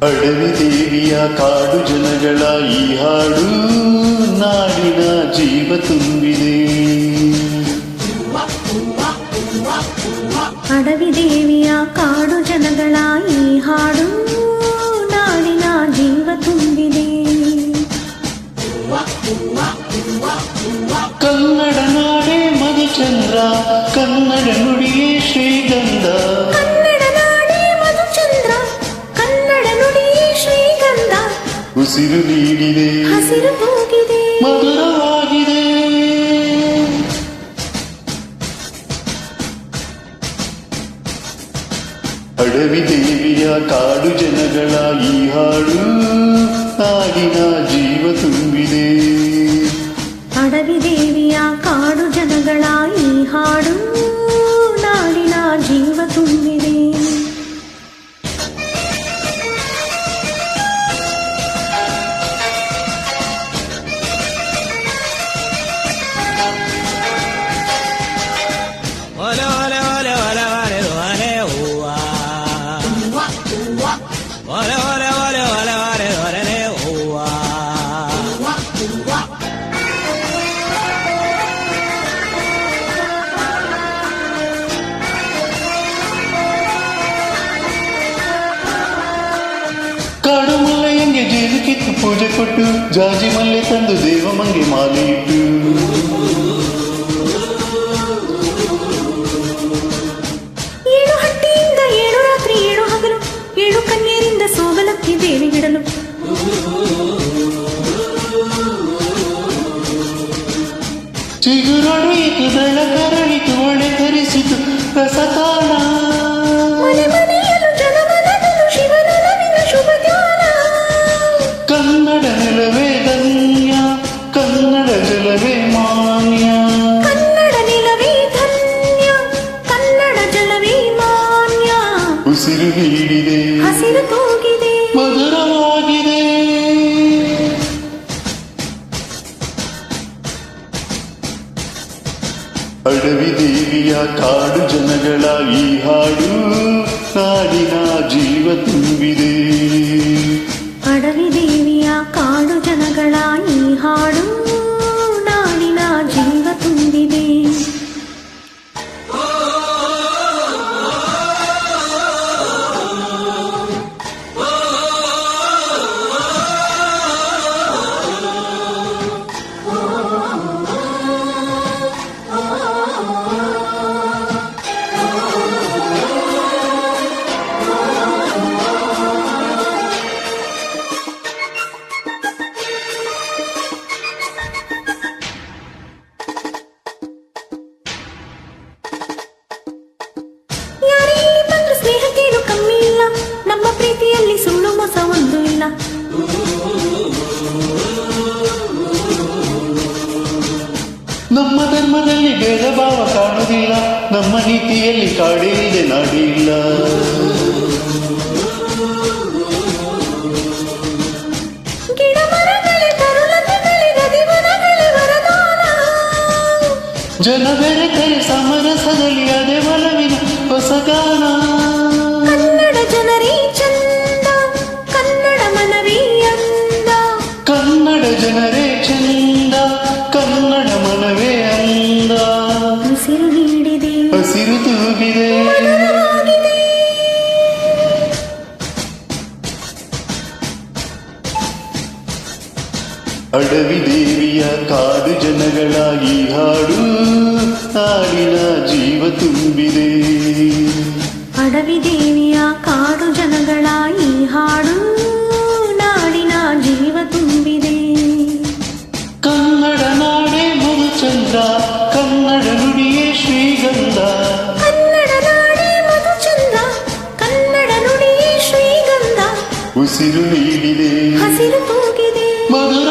ಅಡವಿ ದೇವಿಯ ಕಾಡು ಜನಗಳ ಈ ಹಾಡು ನಾಡಿನ ಜೀವ ತುಂಬಿದೆ. ಅಡವಿ ದೇವಿಯ ಕಾಡು ಜನಗಳ ಈ ಹಾಡು ನಾಡಿನ ಜೀವ ತುಂಬಿದೆ. ಕನ್ನಡ ನಾಡೇ ಮಧುಚಂದ್ರ, ಕನ್ನಡ ನುಡಿಯೇ ಶ್ರೀಗಂಧ. ಕನ್ನಡ ನಾಡೇ ಮಧುಚಂದ್ರ, ಕನ್ನಡ ನುಡಿಯೇ ಶ್ರೀಗಂಧ. ಉಸಿರು ನೀಡಿದೆ, ಹಸಿರು ಹೋಗಿದೆ, ಮಧುರವಾಗಿದೆ. ಅಡವಿ ದೇವಿಯ ಕಾಡು ಜನಗಳ ಈ ಹಾಡು ನಾಡಿನ ಜೀವ ತುಂಬಿದೆ. ಅಡವಿ ದೇವಿಯ ಕಾಡು ಜನಗಳ ಈ ಹಾಡು ನಾಡಿನ ಜೀವ ತುಂಬಿದೆ. ಕಾಡು ಮಲ್ಲಯ್ಯಂಗೆ ಜೇನು ಕಿತ್ತು ಪೂಜೆ ಕೊಟ್ಟು, ಜಾಜಿ ಮಲ್ಲೆ ತಂದು ದೇವಮ್ಮಂಗೆ ಮಾಲೆ ಇಟ್ಟು, ಏಳು ಹಟ್ಟಿಯಿಂದ ಏಳು ರಾತ್ರಿ ಏಳು ಹಗಲು, ಏಳು ಕನ್ಯರಿಂದ ಸೋಗಲಕ್ಕಿ ದೇವಿಗಿಡಲು. ಚಿಗುರೊಡೆಯಿತು ಬೆಳಕರಳಿತು ಒಳೆ ಧರಿಸಿತು ರಸತಾನ. ಮನೆ ಮನೆಯಲು ಜನಮನದಲು ಶಿವನ ನವಿನ ಶುಭ ಧ್ಯಾನ. ಕನ್ನಡ ನೆಲವೇ ಧನ್ಯ, ಕನ್ನಡ ಜಲವೇ ಮಾನ್ಯ. ಕನ್ನಡ ನೆಲವೇ ಧನ್ಯ, ಕನ್ನಡ ಜಲವೇ ಮಾನ್ಯ. ಉಸಿರು ನೀಡಿದೆ, ಹಸಿರು ತೂಗಿದೆ, ಮಧುರವಾಗಿದೆ. ಅಡವಿ ದೇವಿಯ ಕಾಡು ಜನಗಳ ಈ ಹಾಡು ನಾಡಿನ ಜೀವ ತುಂಬಿದೆ. ಅಡವಿ ದೇವಿಯ ಕಾಡು ಜನಗಳ ಈ ಹಾಡು ನಾಡಿನ ಜೀವ ತುಂಬಿದೆ. ನಮ್ಮ ಪ್ರೀತಿಯಲ್ಲಿ ಸುಳ್ಳು ಮೋಸ ಒಂದು ಇಲ್ಲ. ನಮ್ಮ ಧರ್ಮದಲ್ಲಿ ಭೇದ ಭಾವ ಕಾಣುವುದಿಲ್ಲ, ನಮ್ಮ ನೀತಿಯಲ್ಲಿ ಕಾಡೇ ಇದೆ ನಾಡಿಲ್ಲ. ಗಿಡ ಮರಗಳೇ ತರುಲತೆಗಳೇ ನದಿವನಗಳೇ ವರದಾನ. ಜನ ಬೆರೆತರೆ ಸಮರಸದಲ್ಲಿ ಅದೇ ಒಲವಿನ ಹೊಸಗಾನ. ಕನ್ನಡ ಜನರೇ ಚಂದ, ಕನ್ನಡ ಮನವೇ ಅಂದ. ಕನ್ನಡ ಜನರೇ ಚಂದ, ಕನ್ನಡ ಮನವೇ ಅಂದ. ಉಸಿರು ನೀಡಿದೆ, ಹಸಿರು ತೂಗಿದೆ, ಮಧುರವಾಗಿದೆ. ಅಡವಿ ದೇವಿಯ ಕಾಡು ಜನಗಳ ಈ ಹಾಡು ನಾಡಿನ ಜೀವ ತುಂಬಿದೆ. ಅಡವಿ ದೇವಿಯ ಕಾಡು ಜನಗಳ ಈ ಹಾಡು ನಾಡಿನ ಜೀವ ತುಂಬಿದೆ. ಕನ್ನಡ ನಾಡೇ ಮಧುಚಂದ್ರ, ಕನ್ನಡ ನುಡಿಯೇ ಶ್ರೀಗಂಧ. ಕನ್ನಡ ನಾಡೇ ಮಧುಚಂದ್ರ, ಕನ್ನಡ ನುಡಿಯೇ ಶ್ರೀಗಂಧ. ಉಸಿರು ನೀಡಿದೆ, ಹಸಿರು ತೂಗಿದೆ, ಮಧುರ